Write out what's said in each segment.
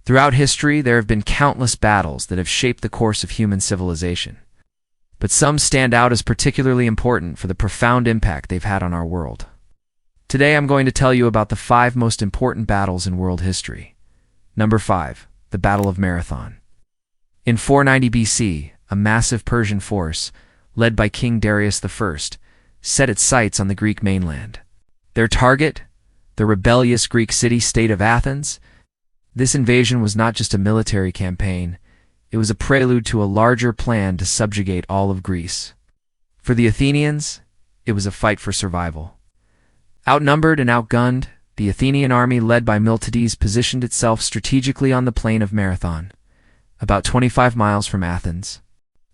Throughout history, there have been countless battles that have shaped the course of human civilization. But some stand out as particularly important for the profound impact they've had on our world. Today I'm going to tell you about the 5 most important battles in world history. Number 5. The Battle of Marathon. In 490 BC, a massive Persian force, led by King Darius I, set its sights on the Greek mainland. Their target? The rebellious Greek city-state of Athens. This invasion was not just a military campaign, it was a prelude to a larger plan to subjugate all of Greece. For the Athenians, it was a fight for survival. Outnumbered and outgunned, the Athenian army led by Miltiades positioned itself strategically on the plain of Marathon, about 25 miles from Athens.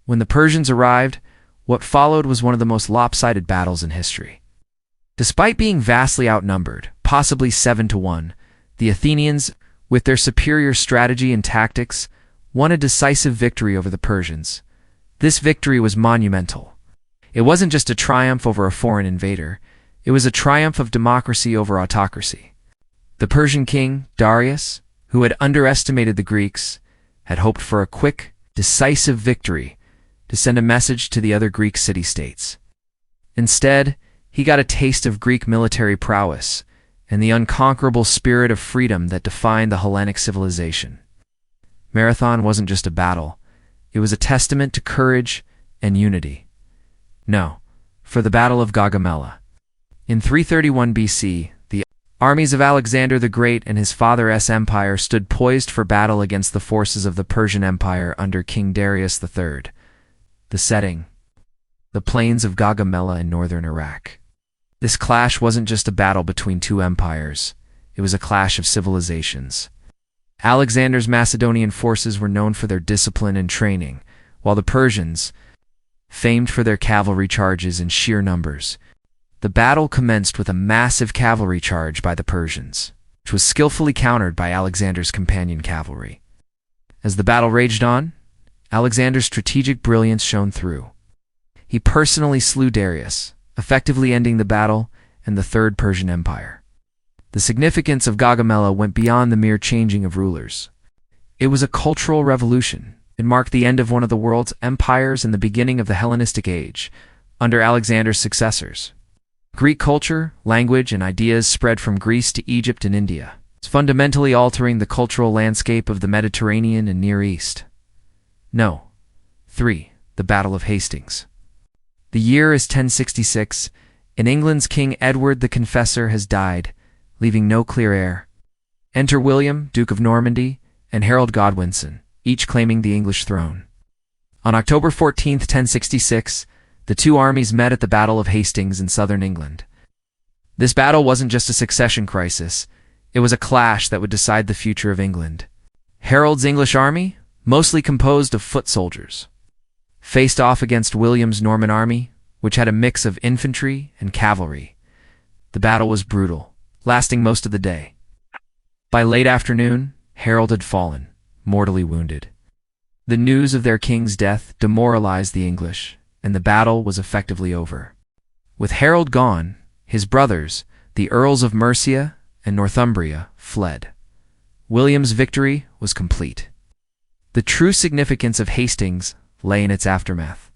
When the Persians arrived, what followed was one of the most lopsided battles in history. Despite being vastly outnumbered, possibly 7-1, the Athenians, with their superior strategy and tactics, won a decisive victory over the Persians. This victory was monumental. It wasn't just a triumph over a foreign invader, it was a triumph of democracy over autocracy. The Persian king, Darius, who had underestimated the Greeks, had hoped for a quick, decisive victory to send a message to the other Greek city-states. Instead, he got a taste of Greek military prowess and the unconquerable spirit of freedom that defined the Hellenic civilization. Marathon wasn't just a battle, it was a testament to courage and unity. No, for the Battle of Gaugamela. In 331 BC, the armies of Alexander the Great and his father's empire stood poised for battle against the forces of the Persian Empire under King Darius III. The setting: the plains of Gaugamela in northern Iraq. This clash wasn't just a battle between two empires, it was a clash of civilizations. Alexander's Macedonian forces were known for their discipline and training, while the Persians, famed for their cavalry charges in sheer numbers. The battle commenced with a massive cavalry charge by the Persians, which was skillfully countered by Alexander's companion cavalry. As the battle raged on, Alexander's strategic brilliance shone through. He personally slew Darius, effectively ending the battle and the Third Persian Empire. The significance of Gaugamela went beyond the mere changing of rulers. It was a cultural revolution. It marked the end of one of the world's empires and the beginning of the Hellenistic Age, under Alexander's successors. Greek culture, language, and ideas spread from Greece to Egypt and India, fundamentally altering the cultural landscape of the Mediterranean and Near East. No. 3. The Battle of Hastings. The year is 1066, and England's King Edward the Confessor has died, leaving no clear heir. Enter William, Duke of Normandy, and Harold Godwinson, each claiming the English throne. On October 14, 1066, the two armies met at the Battle of Hastings in southern England. This battle wasn't just a succession crisis, it was a clash that would decide the future of England. Harold's English army, mostly composed of foot soldiers, faced off against William's Norman army, which had a mix of infantry and cavalry. The battle was brutal, lasting most of the day. By late afternoon, Harold had fallen, mortally wounded. The news of their king's death demoralized the English, and the battle was effectively over. With Harold gone, his brothers, the Earls of Mercia and Northumbria, fled. William's victory was complete. The true significance of Hastings lay in its aftermath.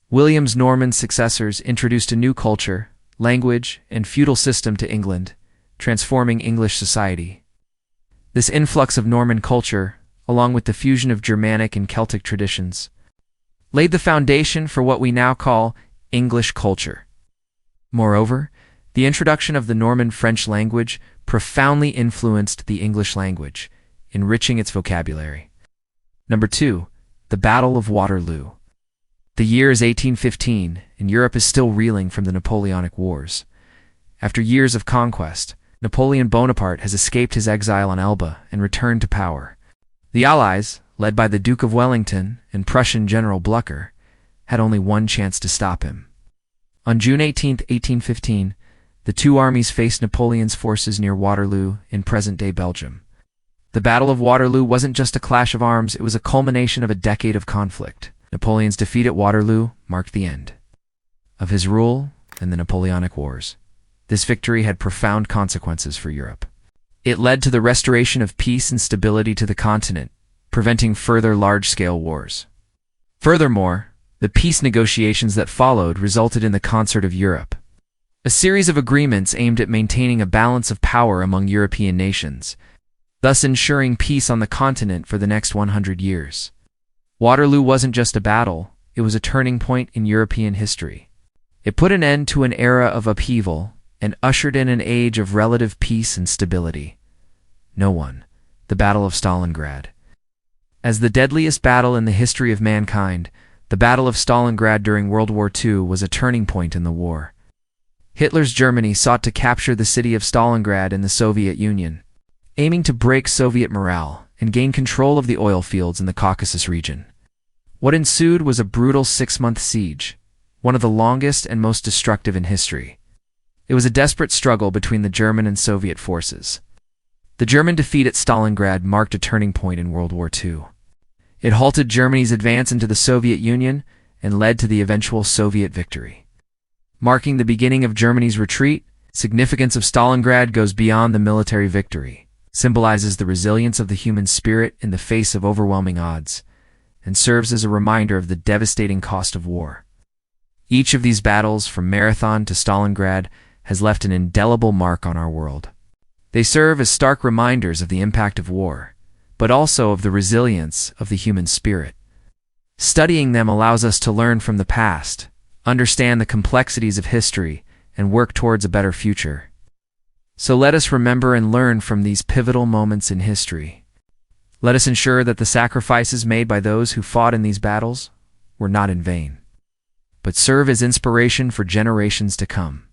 William's Norman successors introduced a new culture, language, and feudal system to England, transforming English society. This influx of Norman culture, along with the fusion of Germanic and Celtic traditions, laid the foundation for what we now call English culture. Moreover, the introduction of the Norman French language profoundly influenced the English language, enriching its vocabulary. Number 2. The Battle of Waterloo. The year is 1815, and Europe is still reeling from the Napoleonic Wars. After years of conquest, Napoleon Bonaparte has escaped his exile on Elba and returned to power. The Allies, led by the Duke of Wellington and Prussian General Blucher, had only one chance to stop him. On June 18, 1815, the two armies faced Napoleon's forces near Waterloo in present-day Belgium. The Battle of Waterloo wasn't just a clash of arms, it was a culmination of a decade of conflict. Napoleon's defeat at Waterloo marked the end of his rule and the Napoleonic Wars. This victory had profound consequences for Europe. It led to the restoration of peace and stability to the continent, preventing further large-scale wars. Furthermore, the peace negotiations that followed resulted in the Concert of Europe, a series of agreements aimed at maintaining a balance of power among European nations, thus ensuring peace on the continent for the next 100 years. Waterloo wasn't just a battle, it was a turning point in European history. It put an end to an era of upheaval and ushered in an age of relative peace and stability. The Battle of Stalingrad. As the deadliest battle in the history of mankind, the Battle of Stalingrad during World War II was a turning point in the war. Hitler's Germany sought to capture the city of Stalingrad in the Soviet Union, aiming to break Soviet morale and gain control of the oil fields in the Caucasus region. What ensued was a brutal 6-month siege, one of the longest and most destructive in history. It was a desperate struggle between the German and Soviet forces. The German defeat at Stalingrad marked a turning point in World War II. It halted Germany's advance into the Soviet Union and led to the eventual Soviet victory. Marking the beginning of Germany's retreat, significance of Stalingrad goes beyond the military victory, symbolizes the resilience of the human spirit in the face of overwhelming odds, and serves as a reminder of the devastating cost of war. Each of these battles, from Marathon to Stalingrad, has left an indelible mark on our world. They serve as stark reminders of the impact of war, but also of the resilience of the human spirit. Studying them allows us to learn from the past, understand the complexities of history, and work towards a better future. So let us remember and learn from these pivotal moments in history. Let us ensure that the sacrifices made by those who fought in these battles were not in vain, but serve as inspiration for generations to come.